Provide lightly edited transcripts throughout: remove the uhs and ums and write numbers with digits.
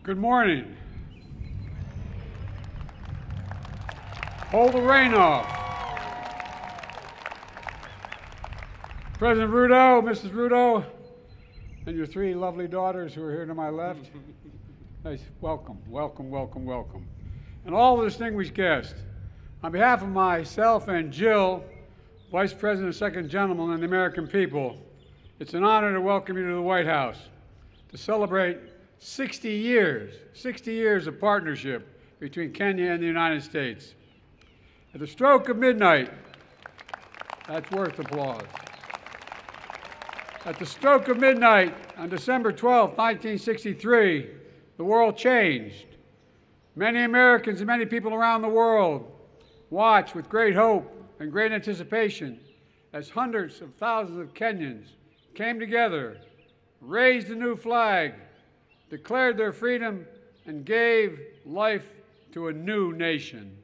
Good morning. Hold the rain off. President Ruto, Mrs. Ruto, and your three lovely daughters who are here to my left. Nice. Welcome, welcome, welcome, welcome. And all the distinguished guests, on behalf of myself and Jill, Vice President and Second Gentleman, and the American people, it's an honor to welcome you to the White House to celebrate 60 years of partnership between Kenya and the United States. At the stroke of midnight, that's worth applause. At the stroke of midnight on December 12, 1963, the world changed. Many Americans and many people around the world watched with great hope and great anticipation as hundreds of thousands of Kenyans came together, raised a new flag, declared their freedom, and gave life to a new nation.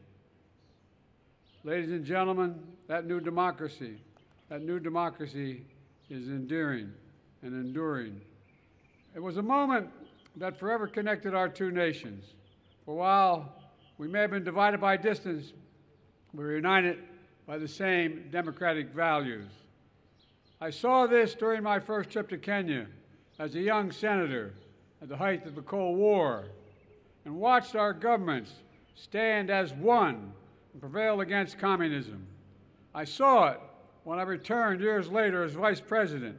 Ladies and gentlemen, that new democracy is endearing and enduring. It was a moment that forever connected our two nations. For while we may have been divided by distance, we were united by the same democratic values. I saw this during my first trip to Kenya as a young senator at the height of the Cold War, and watched our governments stand as one and prevail against communism. I saw it when I returned years later as Vice President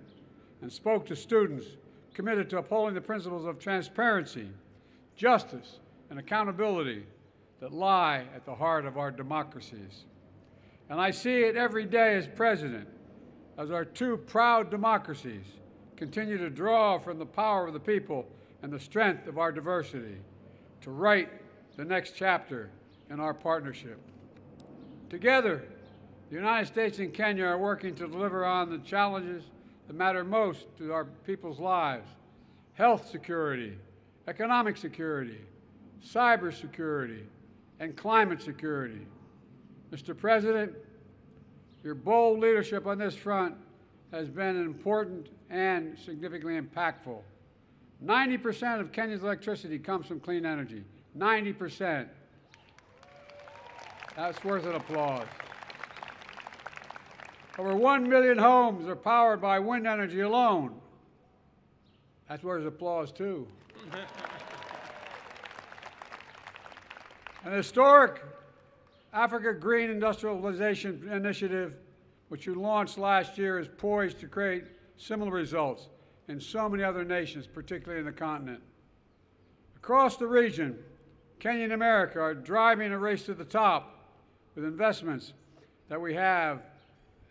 and spoke to students committed to upholding the principles of transparency, justice, and accountability that lie at the heart of our democracies. And I see it every day as President, as our two proud democracies continue to draw from the power of the people and the strength of our diversity to write the next chapter in our partnership. Together, the United States and Kenya are working to deliver on the challenges that matter most to our people's lives: health security, economic security, cyber security, and climate security. Mr. President, your bold leadership on this front has been important and significantly impactful. 90% of Kenya's electricity comes from clean energy. 90%. That's worth an applause. Over 1 million homes are powered by wind energy alone. That's worth applause, too. An historic Africa Green Industrialization Initiative, which you launched last year, is poised to create similar results in so many other nations, particularly in the continent. Across the region, Kenya and America are driving a race to the top with investments that we have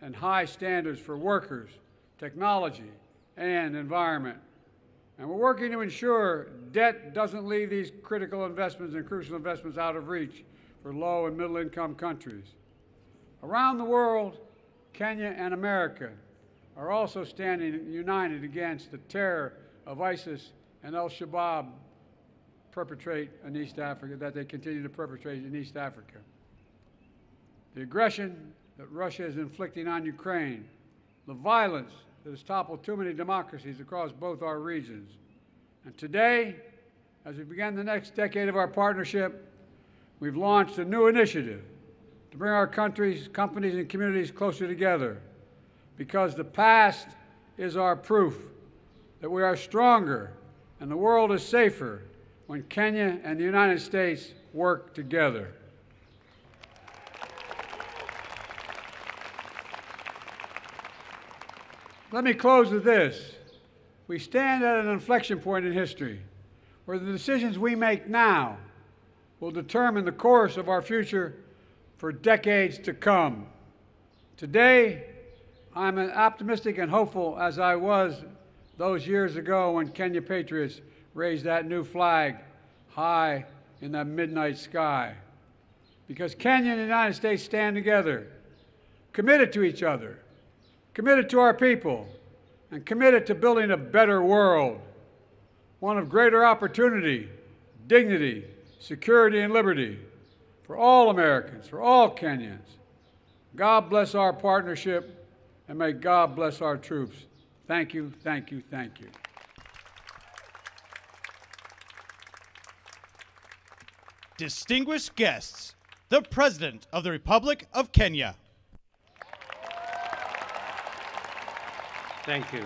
and high standards for workers, technology, and environment. And we're working to ensure debt doesn't leave these critical investments and crucial investments out of reach for low and middle income countries. Around the world, Kenya and America are also standing united against the terror of ISIS and al-Shabaab perpetrate in East Africa, that they continue to perpetrate in East Africa. The aggression that Russia is inflicting on Ukraine, the violence that has toppled too many democracies across both our regions. And today, as we begin the next decade of our partnership, we've launched a new initiative to bring our countries, companies, and communities closer together, because the past is our proof that we are stronger and the world is safer when Kenya and the United States work together. Let me close with this. We stand at an inflection point in history where the decisions we make now will determine the course of our future for decades to come. Today, I'm as optimistic and hopeful as I was those years ago when Kenya patriots raised that new flag high in the midnight sky. Because Kenya and the United States stand together, committed to each other, committed to our people, and committed to building a better world, one of greater opportunity, dignity, security, and liberty for all Americans, for all Kenyans. God bless our partnership, and may God bless our troops. Thank you, thank you, thank you. Distinguished guests, the President of the Republic of Kenya. Thank you.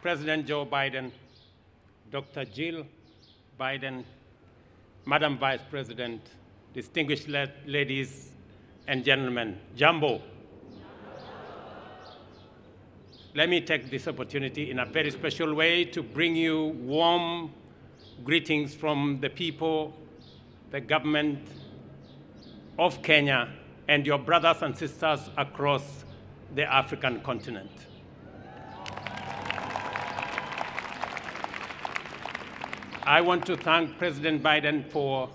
President Joe Biden, Dr. Jill Biden, Madam Vice President, distinguished ladies and gentlemen, Jambo. Let me take this opportunity in a very special way to bring you warm greetings from the people, the government of Kenya, and your brothers and sisters across the African continent. I want to thank President Biden for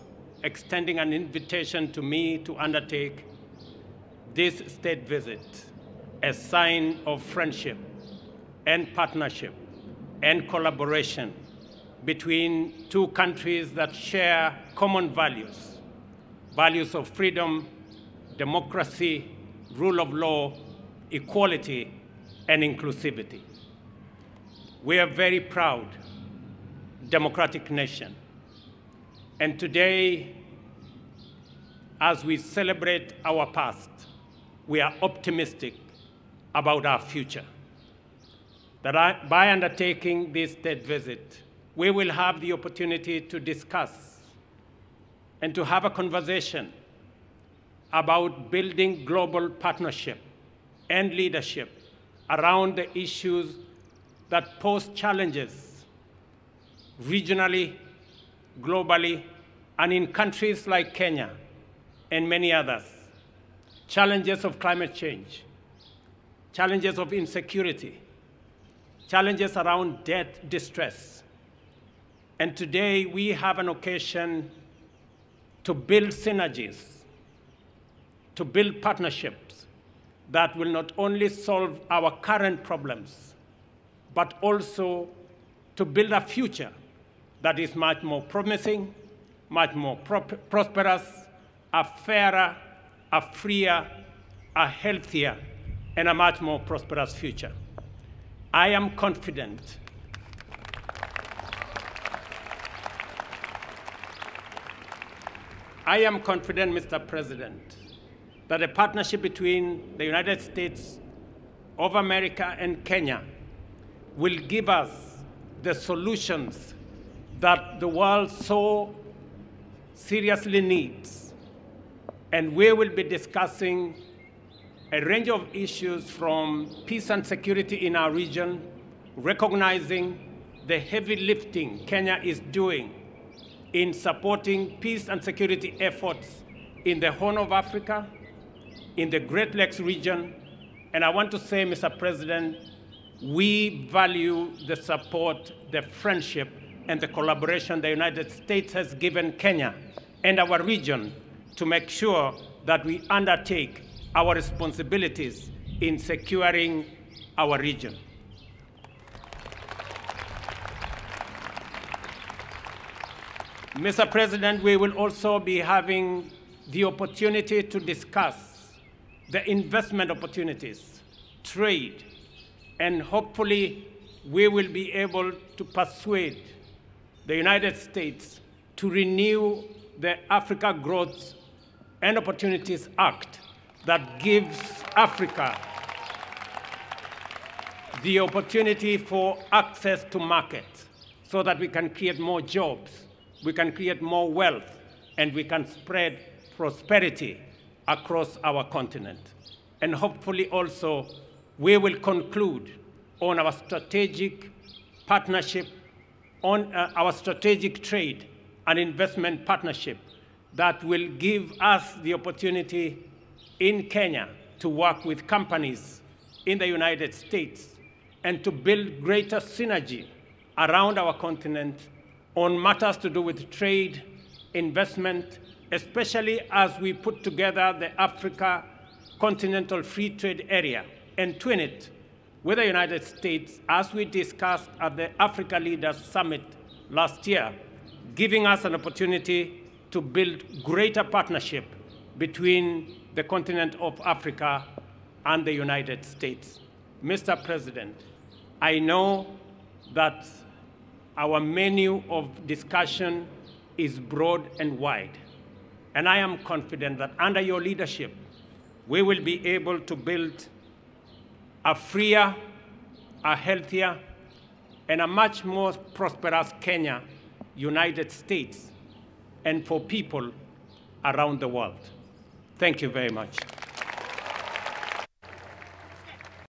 extending an invitation to me to undertake this state visit, a sign of friendship and partnership and collaboration between two countries that share common values, values of freedom, democracy, rule of law, equality, and inclusivity. We are very proud democratic nation. And today, as we celebrate our past, we are optimistic about our future. That by undertaking this state visit, we will have the opportunity to discuss and to have a conversation about building global partnership and leadership around the issues that pose challenges regionally, globally, and in countries like Kenya and many others. Challenges of climate change, challenges of insecurity, challenges around debt distress. And today we have an occasion to build synergies, to build partnerships that will not only solve our current problems, but also to build a future that is much more promising, much more prosperous, a fairer, a freer, a healthier, and a much more prosperous future. I am confident Mr. President, that a partnership between the United States of America and Kenya will give us the solutions that the world so seriously needs. And we will be discussing a range of issues from peace and security in our region, recognizing the heavy lifting Kenya is doing in supporting peace and security efforts in the Horn of Africa, in the Great Lakes region. And I want to say, Mr. President, we value the support, the friendship, and the collaboration the United States has given Kenya and our region to make sure that we undertake our responsibilities in securing our region. Mr. President, we will also be having the opportunity to discuss the investment opportunities, trade, and hopefully we will be able to persuade the United States to renew the Africa Growth and Opportunities Act that gives Africa the opportunity for access to markets so that we can create more jobs, we can create more wealth, and we can spread prosperity across our continent. And hopefully also we will conclude on our strategic partnership, on our strategic trade and investment partnership that will give us the opportunity in Kenya to work with companies in the United States and to build greater synergy around our continent on matters to do with trade, investment, especially as we put together the Africa Continental Free Trade Area and twin it with the United States, as we discussed at the Africa Leaders Summit last year, giving us an opportunity to build greater partnership between the continent of Africa and the United States. Mr. President, I know that our menu of discussion is broad and wide. And I am confident that under your leadership, we will be able to build a freer, a healthier, and a much more prosperous Kenya, United States, and for people around the world. Thank you very much.